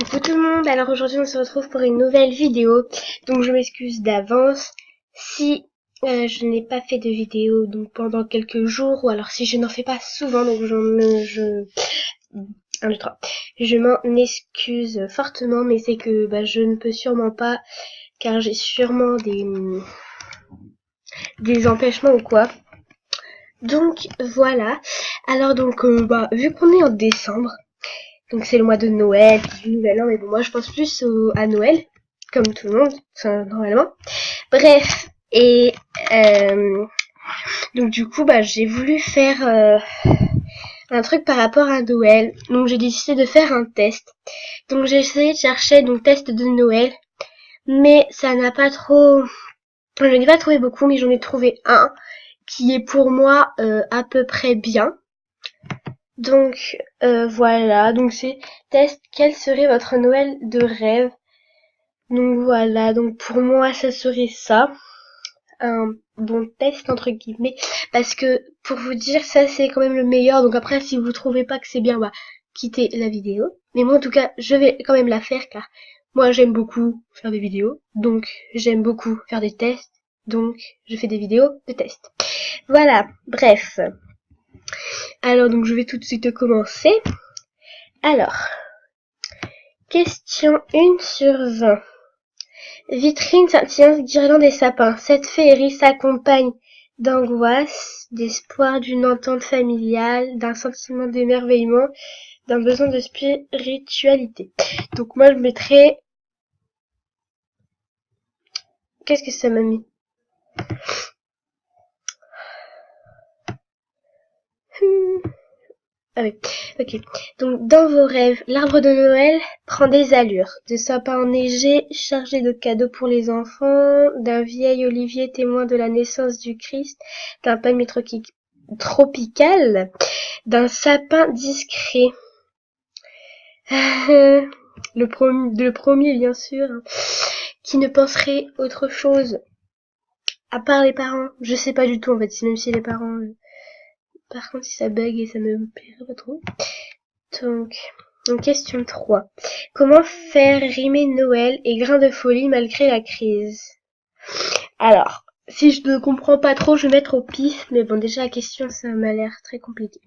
Coucou tout le monde, alors aujourd'hui on se retrouve pour une nouvelle vidéo, donc je m'excuse d'avance si je n'ai pas fait de vidéo donc pendant quelques jours, ou alors si je n'en fais pas souvent, donc je m'en excuse fortement, mais c'est que je ne peux sûrement pas, car j'ai sûrement des empêchements ou quoi. Donc voilà, alors donc vu qu'on est en décembre, donc c'est le mois de Noël, du Nouvel An, mais bon moi je pense plus à Noël, comme tout le monde, enfin, normalement. Bref, et donc du coup j'ai voulu faire un truc par rapport à Noël, donc j'ai décidé de faire un test. Donc j'ai essayé de chercher donc test de Noël, mais ça n'a pas trop, je n'ai pas trouvé beaucoup, mais j'en ai trouvé un qui est pour moi à peu près bien. Donc voilà, donc c'est test quel serait votre Noël de rêve. Donc voilà, donc pour moi ça serait ça, un bon test entre guillemets, parce que pour vous dire ça c'est quand même le meilleur. Donc après si vous trouvez pas que c'est bien, quittez la vidéo. Mais moi en tout cas je vais quand même la faire, car moi j'aime beaucoup faire des vidéos, donc j'aime beaucoup faire des tests, donc je fais des vidéos de tests. Voilà, bref. Alors donc je vais tout de suite commencer. Alors, question 1 sur 20. Vitrine scintillante, guirlande et sapin. Cette féerie s'accompagne d'angoisse, d'espoir, d'une entente familiale, d'un sentiment d'émerveillement, d'un besoin de spiritualité. Donc moi je mettrais... Qu'est-ce que ça m'a mis? Ah oui, ok. Donc, dans vos rêves, l'arbre de Noël prend des allures. De sapin enneigé, chargé de cadeaux pour les enfants, d'un vieil olivier témoin de la naissance du Christ, d'un palmier tropical, d'un sapin discret. Le premier, bien sûr, qui ne penserait autre chose, à part les parents. Je sais pas du tout, en fait, même si les parents... Par contre, si ça bug et ça me plairait pas trop. Donc, question 3. Comment faire rimer Noël et grain de folie malgré la crise? Alors, si je ne comprends pas trop, je vais mettre au pif, mais bon, déjà la question, ça m'a l'air très compliqué.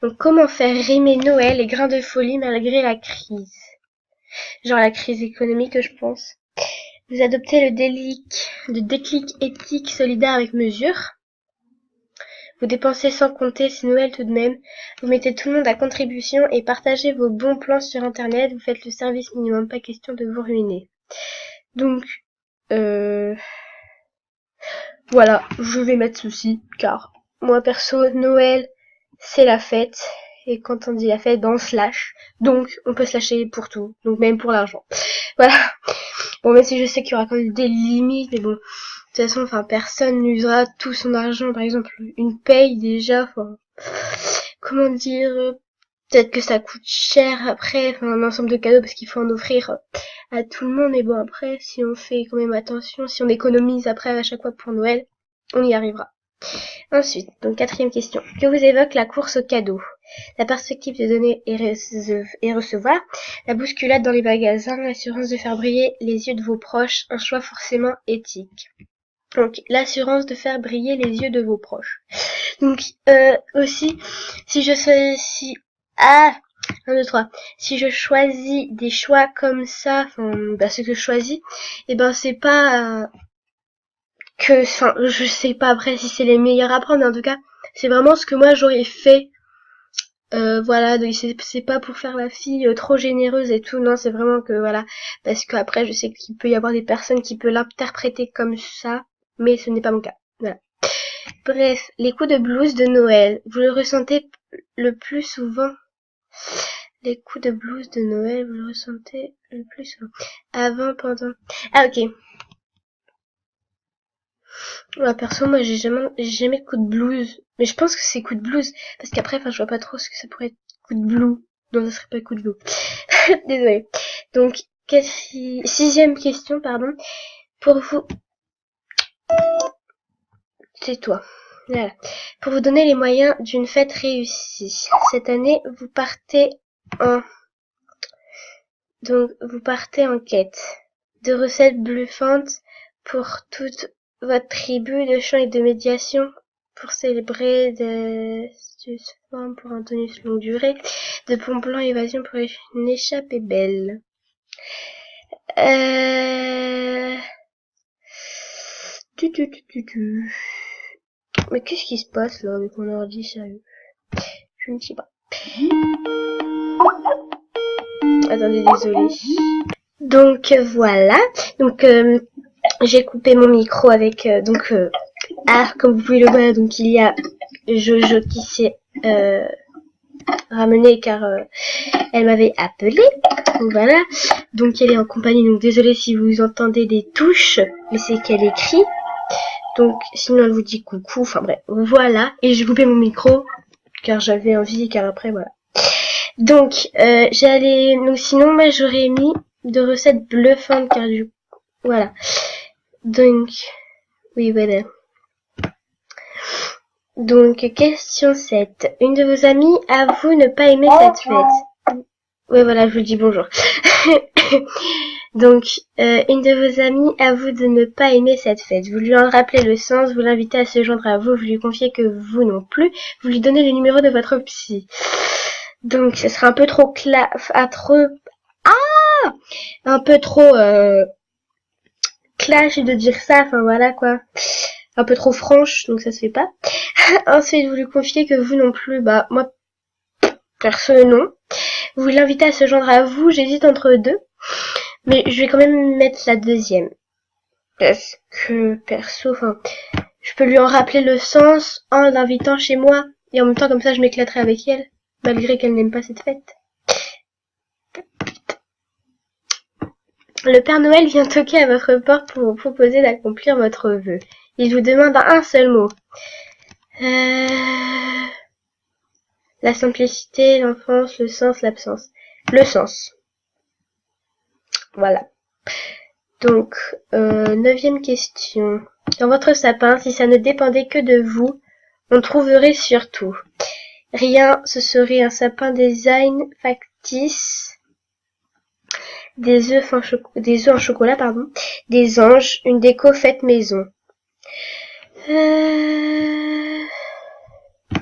Donc, comment faire rimer Noël et grain de folie malgré la crise? Genre la crise économique, je pense. Vous adoptez le déclic éthique solidaire avec mesure. Vous dépensez sans compter, c'est Noël tout de même. Vous mettez tout le monde à contribution et partagez vos bons plans sur internet. Vous faites le service minimum, pas question de vous ruiner. Donc, voilà, je vais mettre ceci, car moi perso, Noël, c'est la fête. Et quand on dit la fête, on se lâche. Donc, on peut se lâcher pour tout, donc même pour l'argent. Voilà. Bon, même si je sais qu'il y aura quand même des limites, mais bon, de toute façon, personne n'usera tout son argent. Par exemple, une paye déjà, comment dire, peut-être que ça coûte cher après, un ensemble de cadeaux parce qu'il faut en offrir à tout le monde. Mais bon, après, si on fait quand même attention, si on économise après à chaque fois pour Noël, on y arrivera. Ensuite, donc 4e question. Que vous évoque la course aux cadeaux? La perspective de donner et recevoir, la bousculade dans les magasins, l'assurance de faire briller les yeux de vos proches, un choix forcément éthique. Donc, l'assurance de faire briller les yeux de vos proches. Donc, aussi, si je choisis des choix comme ça, ce que je choisis, c'est pas je sais pas après si c'est les meilleurs à prendre, mais en tout cas, c'est vraiment ce que moi j'aurais fait. Voilà, donc c'est pas pour faire la fille trop généreuse et tout, non, c'est vraiment que voilà, parce que après je sais qu'il peut y avoir des personnes qui peuvent l'interpréter comme ça, mais ce n'est pas mon cas. Voilà. Bref, les coups de blues de Noël, vous le ressentez le plus souvent? Les coups de blues de Noël, vous le ressentez le plus souvent? Avant, pendant... Ah, ok. Perso, moi, j'ai jamais de coup de blues. Mais je pense que c'est coup de blues. Parce qu'après, je vois pas trop ce que ça pourrait être coup de blues. Non, ça serait pas coup de blues. Désolée. Donc, 6e question, pardon. Pour vous, c'est toi. Voilà. Pour vous donner les moyens d'une fête réussie. Cette année, vous partez en Donc, vous partez en quête de recettes bluffantes pour toute votre tribu de chants et de médiation pour célébrer des formes pour un tonus longue durée, de pont blanc évasion pour une échappée belle. Mais qu'est-ce qui se passe là avec mon ordi, sérieux? Je ne sais pas. Attendez, désolé. Donc voilà. Donc j'ai coupé mon micro avec comme vous pouvez le voir, donc il y a Jojo qui s'est ramenée car elle m'avait appelé. Donc voilà. Donc elle est en compagnie. Donc désolé si vous entendez des touches, mais c'est qu'elle écrit. Donc sinon elle vous dit coucou. Enfin bref, voilà. Et j'ai coupé mon micro car j'avais envie, car après voilà. Donc donc sinon moi j'aurais mis de recettes bluffantes car du coup voilà. Donc oui voilà. Donc question 7. Une de vos amies avoue ne pas aimer cette fête. Ouais voilà, je vous dis bonjour. Donc une de vos amies avoue de ne pas aimer cette fête. Vous lui en rappelez le sens, vous l'invitez à se joindre à vous, vous lui confiez que vous non plus, vous lui donnez le numéro de votre psy. Donc ce sera un peu trop un peu trop clash de dire ça, enfin voilà quoi. Un peu trop franche, donc ça se fait pas. Ensuite, vous lui confiez que vous non plus, bah moi perso non. Vous l'invitez à se joindre à vous, j'hésite entre deux. Mais je vais quand même mettre la deuxième. Parce que perso, enfin, je peux lui en rappeler le sens en l'invitant chez moi. Et en même temps, comme ça, je m'éclaterai avec elle. Malgré qu'elle n'aime pas cette fête. Le Père Noël vient toquer à votre porte pour vous proposer d'accomplir votre vœu. Il vous demande un seul mot. La simplicité, l'enfance, le sens, l'absence. Le sens. Voilà. Donc, 9e question. Dans votre sapin, si ça ne dépendait que de vous, on trouverait surtout rien, ce serait un sapin design factice, des œufs en chocolat, pardon, des anges, une déco faite maison.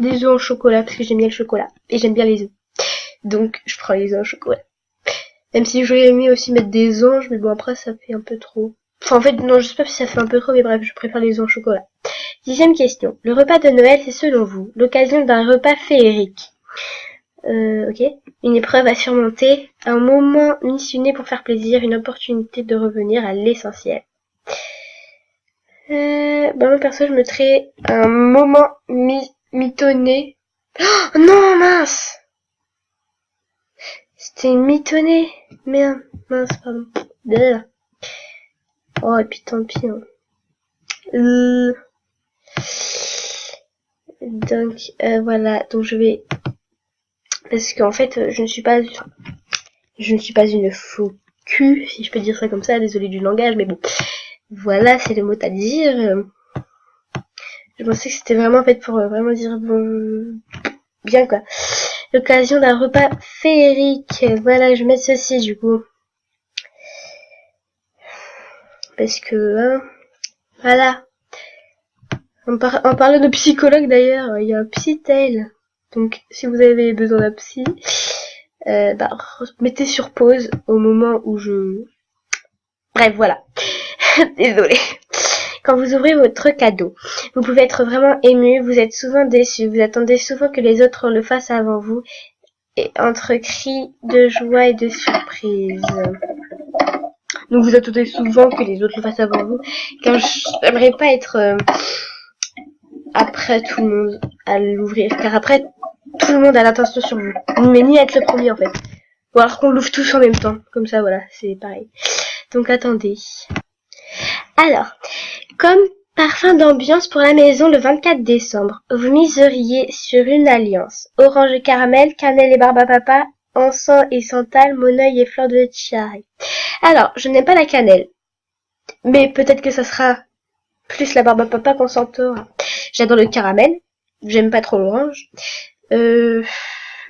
Des œufs en chocolat, parce que j'aime bien le chocolat, et j'aime bien les œufs. Donc, je prends les œufs en chocolat. Même si j'aurais aimé aussi mettre des anges, mais bon, après, ça fait un peu trop. Enfin, en fait, non, je sais pas si ça fait un peu trop, mais bref, je préfère les œufs en chocolat. 10e question. Le repas de Noël, c'est selon vous l'occasion d'un repas féerique. Ok. Une épreuve à surmonter, un moment missionné pour faire plaisir, une opportunité de revenir à l'essentiel. Moi perso, je mettrais un moment mitonné. Oh non, mince! C'était mitonné. Merde, mince, pardon. Blablabla. Oh, et puis tant pis. Hein. Donc, voilà. Donc, je vais... Parce qu'en fait, je ne suis pas une faux cul, si je peux dire ça comme ça. Désolée du langage, mais bon. Voilà, c'est le mot à dire. Je pensais que c'était vraiment fait pour vraiment dire bon... Bien, quoi. L'occasion d'un repas féerique. Voilà, je vais mettre ceci, du coup. Parce que, hein, voilà. En parlant de psychologue, d'ailleurs, il y a un psy-tail. Donc, si vous avez besoin d'un psy, mettez sur pause au moment où je... Bref, voilà. Désolée. Quand vous ouvrez votre cadeau, vous pouvez être vraiment ému, vous êtes souvent déçu, vous attendez souvent que les autres le fassent avant vous, et entre cris de joie et de surprise. Donc vous attendez souvent que les autres le fassent avant vous, car j'aimerais pas être après tout le monde à l'ouvrir, car après tout le monde a l'attention sur vous, mais ni être le premier en fait. Ou alors qu'on l'ouvre tous en même temps, comme ça voilà, c'est pareil. Donc attendez. Alors, comme parfum d'ambiance pour la maison le 24 décembre, vous miseriez sur une alliance. Orange et caramel, cannelle et barbe à papa, encens et santal, moneuil et fleur de chiaré. Alors, je n'aime pas la cannelle, mais peut-être que ça sera plus la barbe à papa qu'on s'entendra. J'adore le caramel, j'aime pas trop l'orange.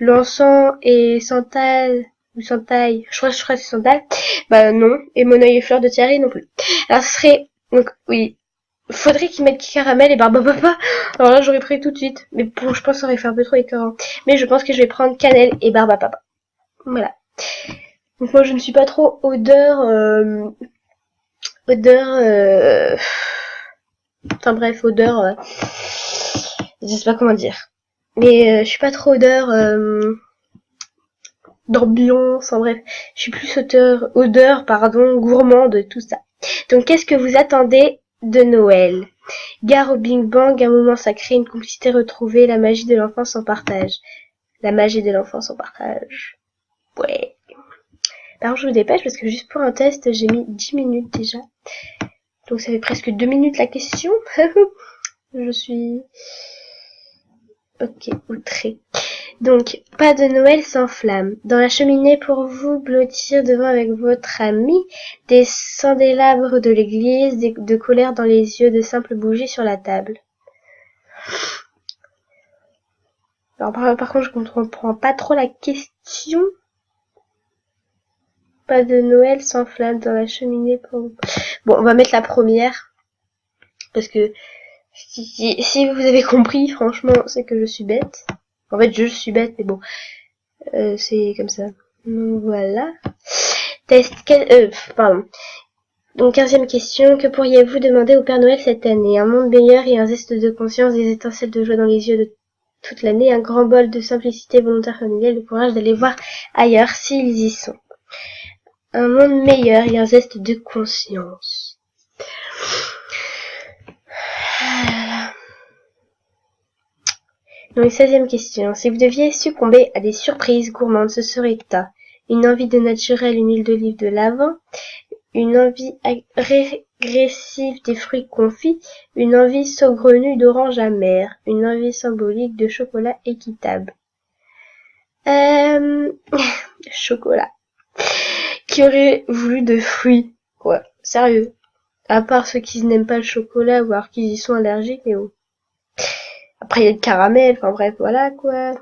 L'encens et santal, ou Santaille, je crois que c'est Santal, bah non, et Mon œil et fleur de Thierry non plus. Alors ce serait, donc oui, faudrait qu'ils mettent caramel et Barbapapa, alors là j'aurais pris tout de suite, mais bon, je pense que ça aurait fait un peu trop écœurant, mais je pense que je vais prendre cannelle et Barbapapa, voilà. Donc moi je ne suis pas trop enfin bref, je sais pas comment dire, mais je suis pas trop d'ambiance, en bref, je suis plus odeur, gourmande, tout ça. Donc, qu'est-ce que vous attendez de Noël? Gare au Big Bang, un moment sacré, une complicité retrouvée, la magie de l'enfance en partage. La magie de l'enfance en partage. Ouais. Par contre, je me dépêche parce que juste pour un test, j'ai mis 10 minutes déjà. Donc, ça fait presque 2 minutes la question. Je suis... Ok, outré. Donc, pas de Noël sans flamme. Dans la cheminée pour vous blottir devant avec votre ami, des candélabres de l'église, de colère dans les yeux, de simples bougies sur la table. Alors par contre, je comprends pas trop la question. Pas de Noël sans flamme dans la cheminée pour vous. Bon, on va mettre la première. Parce que si vous avez compris, franchement, c'est que je suis bête. En fait, je suis bête, mais bon. C'est comme ça. Donc voilà. Pardon. Donc 15e question, que pourriez-vous demander au Père Noël cette année? Un monde meilleur et un zeste de conscience, des étincelles de joie dans les yeux de toute l'année, un grand bol de simplicité volontaire familiale, le courage d'aller voir ailleurs s'ils y sont. Un monde meilleur et un zeste de conscience. Donc 16e question, si vous deviez succomber à des surprises gourmandes, ce serait une envie de naturel, une huile d'olive de l'Avent, une envie régressive des fruits confits, une envie saugrenue d'orange amère, une envie symbolique de chocolat équitable. Chocolat. Qui aurait voulu de fruits? Quoi, sérieux. À part ceux qui n'aiment pas le chocolat, ou alors qui y sont allergiques, mais bon. Après, il y a le caramel, enfin bref, voilà, quoi.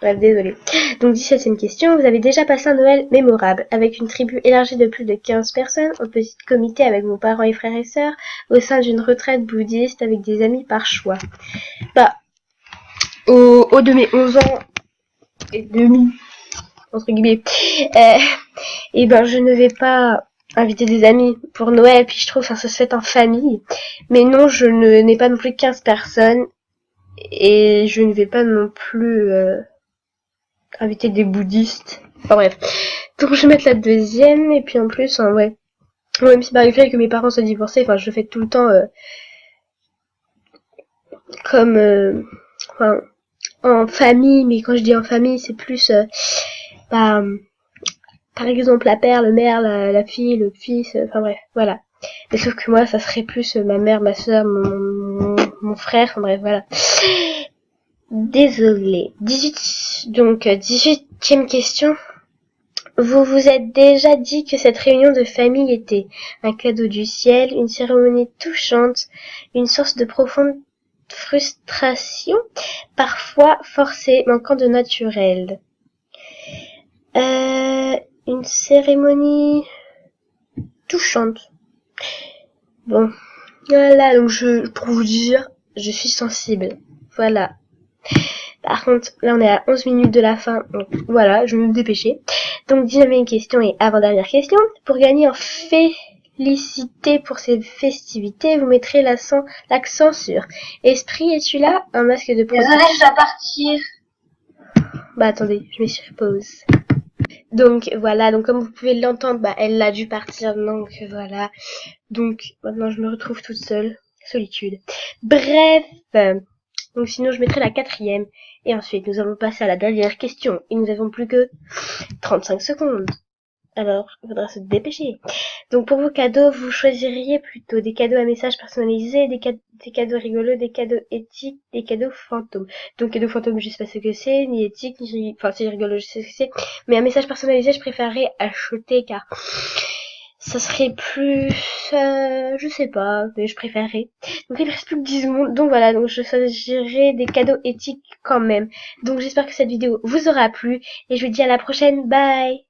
Bref, désolé. Donc 17e question, vous avez déjà passé un Noël mémorable, avec une tribu élargie de plus de 15 personnes, en petit comité avec vos parents et frères et sœurs, au sein d'une retraite bouddhiste avec des amis par choix. Bah, au de mes 11 ans et demi, entre guillemets, et ben je ne vais pas inviter des amis pour Noël, puis je trouve ça se fait en famille. Mais non, je n'ai pas non plus 15 personnes, et je ne vais pas non plus... inviter des bouddhistes. Enfin bref. Donc je vais mettre la deuxième, et puis en plus, en vrai, même si malgré que mes parents soient divorcés, enfin je le fais tout le temps comme enfin en famille, mais quand je dis en famille, c'est plus bah, par exemple la père, le mère, la fille, le fils, enfin bref, voilà. Mais sauf que moi, ça serait plus ma mère, ma soeur, mon frère, enfin bref, voilà. Désolée. 18e question. Vous vous êtes déjà dit que cette réunion de famille était un cadeau du ciel, une cérémonie touchante, une source de profonde frustration, parfois forcée, manquant de naturel. Une cérémonie touchante. Bon. Voilà, donc pour vous dire, je suis sensible. Voilà. Par contre, là on est à 11 minutes de la fin, donc voilà, je vais me dépêcher. Donc 19e question et avant-dernière question. Pour gagner en félicité pour ces festivités, vous mettrez l'accent sur Esprit, es-tu là? Un masque de protection. Désolée, je dois partir. Bah attendez, je mets sur pause. Donc voilà, donc comme vous pouvez l'entendre, bah elle a dû partir, donc voilà. Donc maintenant je me retrouve toute seule. Solitude. Bref. Donc sinon je mettrai la 4e. Et ensuite nous allons passer à la dernière question. Et nous n'avons plus que 35 secondes. Alors, il faudra se dépêcher. Donc pour vos cadeaux, vous choisiriez plutôt des cadeaux à message personnalisés, des cadeaux rigolos, des cadeaux éthiques, des cadeaux fantômes. Donc cadeaux fantômes, je sais pas ce que c'est, ni éthique, ni enfin c'est rigolo, je sais ce que c'est. Mais un message personnalisé, je préférerais acheter car ça serait plus, je sais pas, mais je préférerais. Donc il ne reste plus que 10 secondes, donc voilà, donc je choisirai des cadeaux éthiques quand même. Donc j'espère que cette vidéo vous aura plu, et je vous dis à la prochaine, bye!